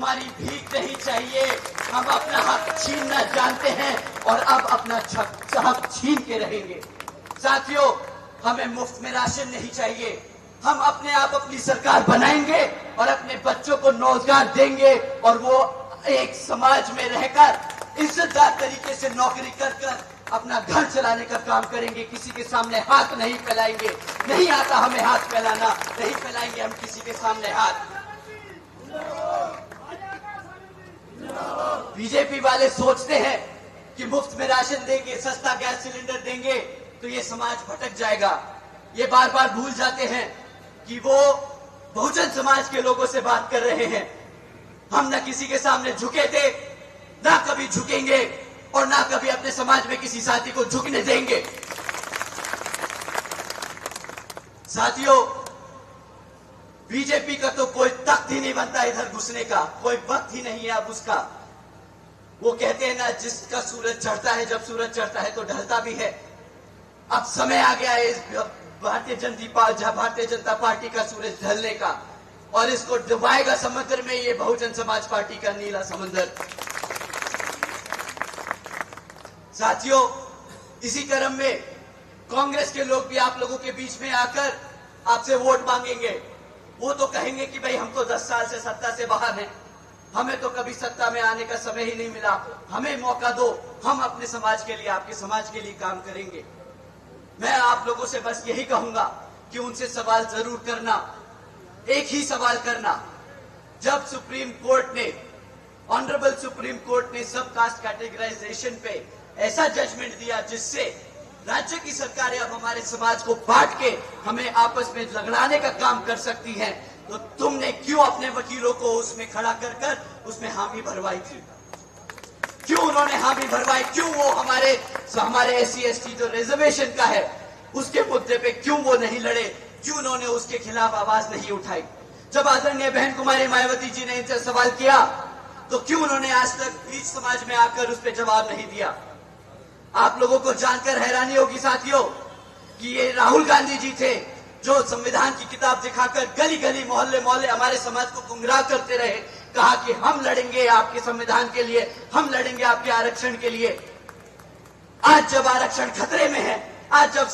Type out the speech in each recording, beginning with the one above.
हमारी भीख नहीं चाहिए। हम अपना हक छीनना जानते हैं और अब अपना हक छीन के रहेंगे। साथियों, हमें मुफ्त में राशन नहीं चाहिए। हम अपने आप अपनी सरकार बनाएंगे और अपने बच्चों को रोजगार देंगे और वो एक समाज में रहकर इज्जतदार तरीके से नौकरी कर अपना घर चलाने का काम करेंगे। किसी के सामने हाथ नहीं फैलाएंगे। नहीं आता हमें हाथ फैलाना, नहीं फैलाएंगे हम किसी के सामने हाथ। बीजेपी वाले सोचते हैं कि मुफ्त में राशन देंगे, सस्ता गैस सिलेंडर देंगे तो ये समाज भटक जाएगा। ये बार बार भूल जाते हैं कि वो बहुजन समाज के लोगों से बात कर रहे हैं। हम न किसी के सामने झुके थे, ना कभी झुकेंगे और ना कभी अपने समाज में किसी साथी को झुकने देंगे। साथियों, बीजेपी का तो कोई तख्त ही नहीं बनता इधर घुसने का, कोई वक्त ही नहीं है अब उसका। वो कहते हैं ना, जिसका सूरज चढ़ता है, जब सूरज चढ़ता है तो ढलता भी है। अब समय आ गया है इस भारतीय जनता पार्टी का सूरज ढलने का और इसको डुबाएगा समुद्र में ये बहुजन समाज पार्टी का नीला समुद्र। साथियों, इसी क्रम में कांग्रेस के लोग भी आप लोगों के बीच में आकर आपसे वोट मांगेंगे। वो तो कहेंगे कि भाई हम तो 10 साल से सत्ता से बाहर हैं, हमें तो कभी सत्ता में आने का समय ही नहीं मिला, हमें मौका दो, हम अपने समाज के लिए, आपके समाज के लिए काम करेंगे। मैं आप लोगों से बस यही कहूंगा कि उनसे सवाल जरूर करना, एक ही सवाल करना। जब सुप्रीम कोर्ट ने, ऑनरेबल सुप्रीम कोर्ट ने सब कास्ट कैटेगराइजेशन पे ऐसा जजमेंट दिया जिससे राज्य की सरकारें अब हमारे समाज को बांट के हमें आपस में लड़ाने का काम कर सकती हैं, तो तुमने क्यों अपने वकीलों को उसमें खड़ा कर उसमें हामी भरवाई थी? क्यों उन्होंने हामी भरवाई? क्यों वो हमारे SC/ST जो रिजर्वेशन का है उसके मुद्दे पे क्यों वो नहीं लड़े? क्यों उन्होंने उसके खिलाफ आवाज नहीं उठाई? जब आदरणीय बहन कुमारी मायावती जी ने इनसे सवाल किया तो क्यों उन्होंने आज तक बीच समाज में आकर उस पर जवाब नहीं दिया? आप लोगों को जानकर हैरानी होगी साथियों कि ये राहुल गांधी जी थे जो संविधान की किताब दिखाकर गली गली मोहल्ले मोहल्ले हमारे समाज को गुमराह करते रहे, कहा कि हम लड़ेंगे आपके संविधान के लिए, हम लड़ेंगे आपके आरक्षण के लिए। आज जब आरक्षण खतरे में है, आज जब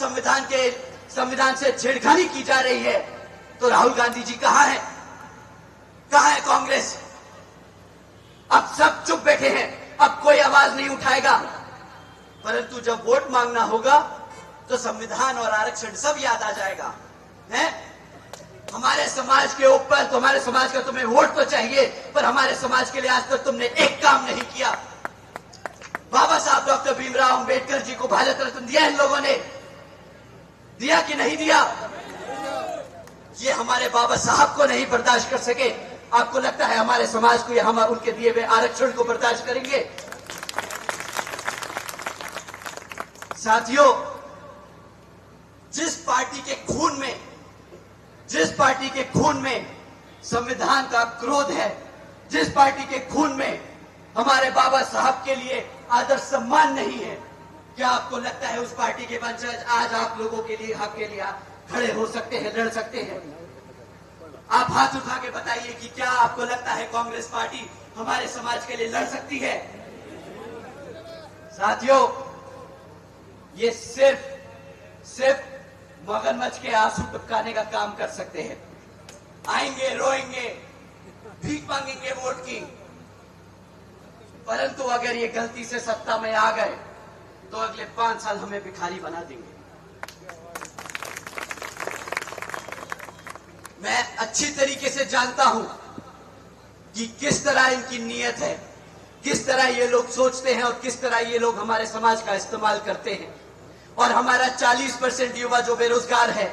संविधान से छेड़खानी की जा रही है, तो राहुल गांधी जी कहां है? कहां है कांग्रेस? अब सब चुप बैठे हैं, अब कोई आवाज नहीं उठाएगा। परंतु जब वोट मांगना होगा तो संविधान और आरक्षण सब याद आ जाएगा। हैं? हमारे समाज के ऊपर, तो हमारे समाज का तुम्हें वोट तो चाहिए, पर हमारे समाज के लिए आज तक तुमने एक काम नहीं किया। बाबा साहब डॉक्टर भीमराव अंबेडकर जी को भारत रत्न दिया इन लोगों ने, दिया कि नहीं दिया? ये हमारे बाबा साहब को नहीं बर्दाश्त कर सके, आपको लगता है हमारे समाज को या हम उनके दिए हुए आरक्षण को बर्दाश्त करेंगे? साथियों, जिस पार्टी के खून में संविधान का क्रोध है, जिस पार्टी के खून में हमारे बाबा साहब के लिए आदर सम्मान नहीं है, क्या आपको लगता है उस पार्टी के वंशज आज आप लोगों के लिए, हक के लिए खड़े हो सकते हैं, लड़ सकते हैं? आप हाथ उठा के बताइए कि क्या आपको लगता है कांग्रेस पार्टी हमारे समाज के लिए लड़ सकती है? साथियों, ये सिर्फ मगरमच्छ के आंसू टपकाने का काम कर सकते हैं। आएंगे, रोएंगे, भीख मांगेंगे वोट की, परंतु अगर ये गलती से सत्ता में आ गए तो अगले 5 साल हमें भिखारी बना देंगे। मैं अच्छी तरीके से जानता हूं कि किस तरह इनकी नीयत है, किस तरह ये लोग सोचते हैं और किस तरह ये लोग हमारे समाज का इस्तेमाल करते हैं। और हमारा 40% युवा जो बेरोजगार है,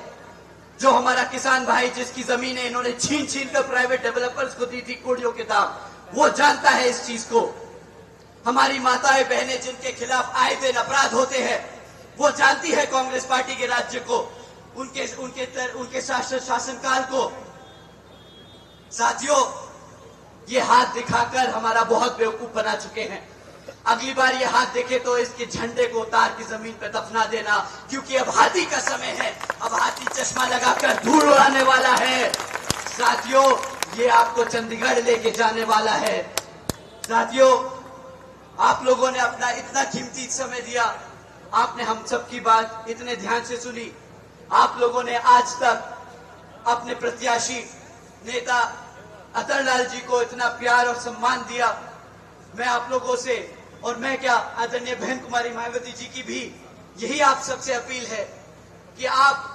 जो हमारा किसान भाई जिसकी जमीनें इन्होंने छीन कर प्राइवेट डेवलपर्स को दी थी कोड़ियों के दाम, वो जानता है इस चीज को। हमारी माताएं बहनें जिनके खिलाफ आए दिन अपराध होते हैं, वो जानती है कांग्रेस पार्टी के राज्य को, उनके शासनकाल को। साथियों, ये हाथ दिखाकर हमारा बहुत बेवकूफ बना चुके हैं। अगली बार ये हाथ देखे तो इसके झंडे को उतार के जमीन पर दफना देना, क्योंकि अब हाथी का समय है। अब हाथी चश्मा लगाकर धूल उड़ाने वाला है। साथियों, ये आपको चंडीगढ़ लेके जाने वाला है। साथियों, आप लोगों ने अपना इतना कीमती समय दिया, आपने हम सबकी बात इतने ध्यान से सुनी। आप लोगों ने आज तक अपने प्रत्याशी नेता अतरलाल जी को इतना प्यार और सम्मान दिया। मैं आप लोगों से और मैं क्या आदरणीय बहन कुमारी मायावती जी की भी यही आप सबसे अपील है कि आप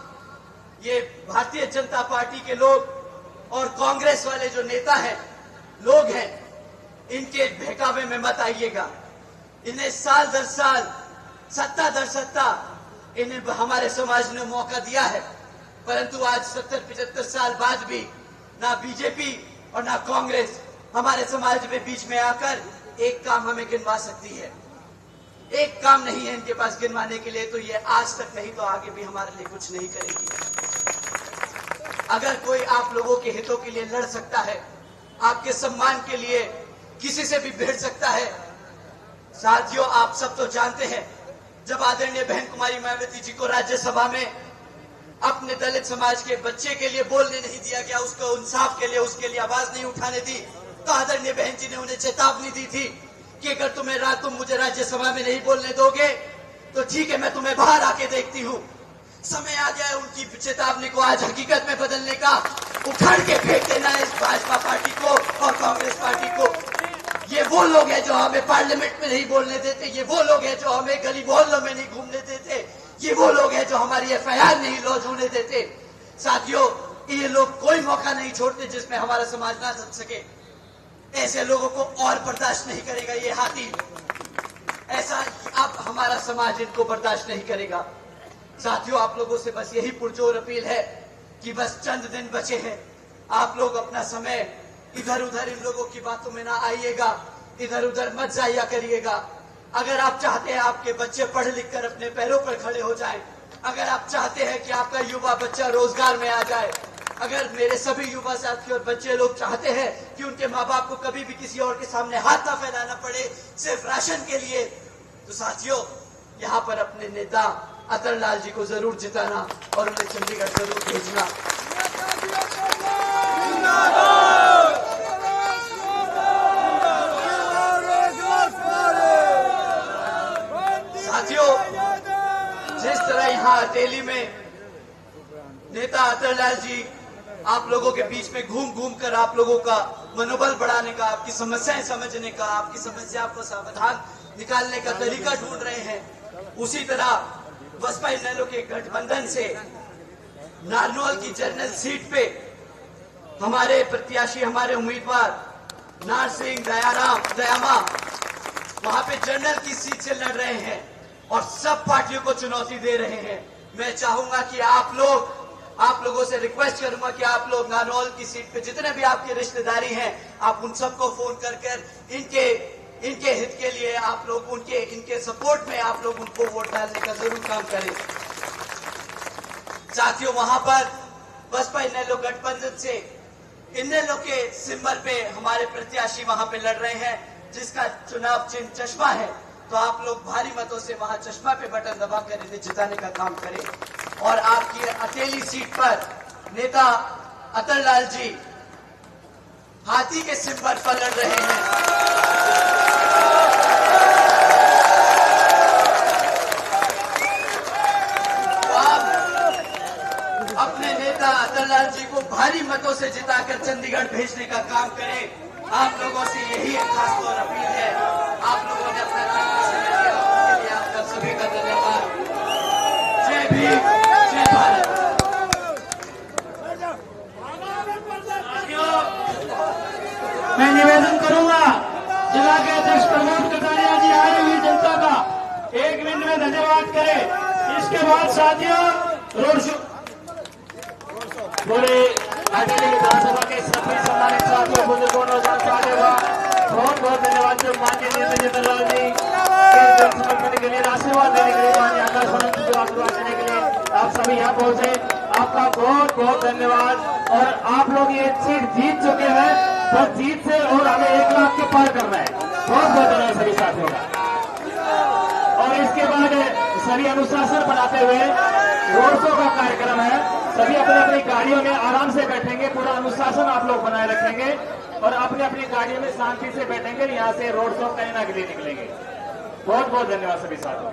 ये भारतीय जनता पार्टी के लोग और कांग्रेस वाले जो नेता हैं, लोग हैं, इनके बहकावे में मत आइएगा। इन्हें साल दर साल, सत्ता दर सत्ता इन्हें हमारे समाज ने मौका दिया है, परंतु आज 70-75 साल बाद भी ना बीजेपी और ना कांग्रेस हमारे समाज में बीच में आकर एक काम हमें गिनवा सकती है। एक काम नहीं है इनके पास गिनवाने के लिए, तो ये आज तक नहीं तो आगे भी हमारे लिए कुछ नहीं करेगी। अगर कोई आप लोगों के हितों के लिए लड़ सकता है, आपके सम्मान के लिए किसी से भी भिड़ सकता है। साथियों, आप सब तो जानते हैं, जब आदरणीय बहन कुमारी मायावती जी को राज्यसभा में अपने दलित समाज के बच्चे के लिए बोलने नहीं दिया गया, उसको इंसाफ के लिए, उसके लिए आवाज नहीं उठाने दी, तो आदरणीय बहन जी ने उन्हें चेतावनी दी थी कि अगर तुम मुझे राज्यसभा में नहीं बोलने दोगे तो ठीक है, मैं तुम्हें बाहर आके देखती हूँ। समय आ गया है उनकी चेतावनी को आज हकीकत में बदलने का। उखाड़ के फेंक देना है इस भाजपा पार्टी को और कांग्रेस पार्टी को। ये वो लोग हैं जो हमें पार्लियामेंट में नहीं बोलने देते, ये वो लोग हैं जो हमें गली मोहल्लों में नहीं घूमने देते, ये वो लोग हैं जो हमारी FIR नहीं लॉन्च होने देते। साथियों, ये लोग कोई मौका नहीं छोड़ते जिसमें हमारा समाज ना चल सके। ऐसे लोगों को और बर्दाश्त नहीं करेगा ये हाथी। ऐसा अब हमारा समाज इनको बर्दाश्त नहीं करेगा। साथियों, आप लोगों से बस यही पुरजोर अपील है कि बस चंद दिन बचे हैं, आप लोग अपना समय इधर उधर इन लोगों की बातों में ना आइएगा, इधर उधर मत जाया करिएगा। अगर आप चाहते हैं आपके बच्चे पढ़ लिख कर अपने पैरों पर खड़े हो जाएं, अगर आप चाहते हैं कि आपका युवा बच्चा रोजगार में आ जाए, अगर मेरे सभी युवा साथी और बच्चे लोग चाहते हैं कि उनके माँ बाप को कभी भी किसी और के सामने हाथ ना फैलाना पड़े सिर्फ राशन के लिए, तो साथियों, यहाँ पर अपने नेता अतरलाल जी को जरूर जिताना और उन्हें चंडीगढ़ जरूर भेजना। साथियों, जिस तरह यहाँ अटेली में नेता अतरलाल जी आप लोगों के बीच में घूम घूम कर आप लोगों का मनोबल बढ़ाने का, आपकी समस्याएं समझने का, आपकी समस्या को समाधान निकालने का तरीका ढूंढ रहे हैं, उसी तरह बसपा इनेलो के गठबंधन से नारनौल की जनरल सीट पे हमारे प्रत्याशी, हमारे उम्मीदवार नार सिंह दयामा वहां पे जनरल की सीट से लड़ रहे हैं और सब पार्टियों को चुनौती दे रहे हैं। मैं चाहूंगा कि आप लोगों से रिक्वेस्ट करूंगा कि आप लोग नारनौल की सीट पे जितने भी आपके रिश्तेदारी हैं, आप उन सबको फोन कर इनके हित के लिए आप लोग इनके सपोर्ट में आप लोग उनको वोट डालने का जरूर काम करें। साथियों, वहां पर बसपा इनेलो गठबंधन से इनेलो के सिंबल पे हमारे प्रत्याशी वहां पे लड़ रहे हैं, जिसका चुनाव चिन्ह चश्मा है। तो आप लोग भारी मतों से वहां चश्मा पे बटन दबाकर इन्हें जिताने का काम करें। और आपकी अटेली सीट पर नेता अतरलाल जी हाथी के सिंबल पर लड़ रहे हैं। तो आप अपने नेता अतरलाल जी को भारी मतों से जिताकर चंडीगढ़ भेजने का काम करें। आप लोगों से यही एक खास तौर अपील है। आप लोगों ने अपना कीमती समय दिया, उसके लिए आपका सभी का धन्यवाद। जय भीम, जय भारत। मैं निवेदन करूंगा जिला के अध्यक्ष प्रमोद कटारिया जी आई हुई जनता का 1 मिनट में धन्यवाद करें। इसके बाद साथियों रोड शो पूरे अटेली विधानसभा के सभी सम्मानित साथियों, बुजुर्गों, नौजवान बहुत बहुत धन्यवाद जो माननीय नेता अतरलाल जी के समर्थन के लिए, आशीर्वाद देने के लिए, माननीय आकाशवाणी को आशीर्वाद देने के लिए आप सभी यहाँ पहुंचे। आपका बहुत बहुत धन्यवाद। और आप लोग ये सीट जीत चुके हैं, बस जीत से और हमें 1 लाख के पार करना है। बहुत बहुत धन्यवाद सभी साथियों का। और इसके बाद सभी अनुशासन बनाते हुए रोड शो का कार्यक्रम है। सभी अपनी अपनी गाड़ियों में आराम से बैठेंगे, पूरा अनुशासन आप लोग बनाए रखेंगे और अपनी अपनी गाड़ियों में शांति से बैठेंगे। यहाँ से रोड शो करने के लिए निकलेंगे। बहुत बहुत धन्यवाद सभी साथियों।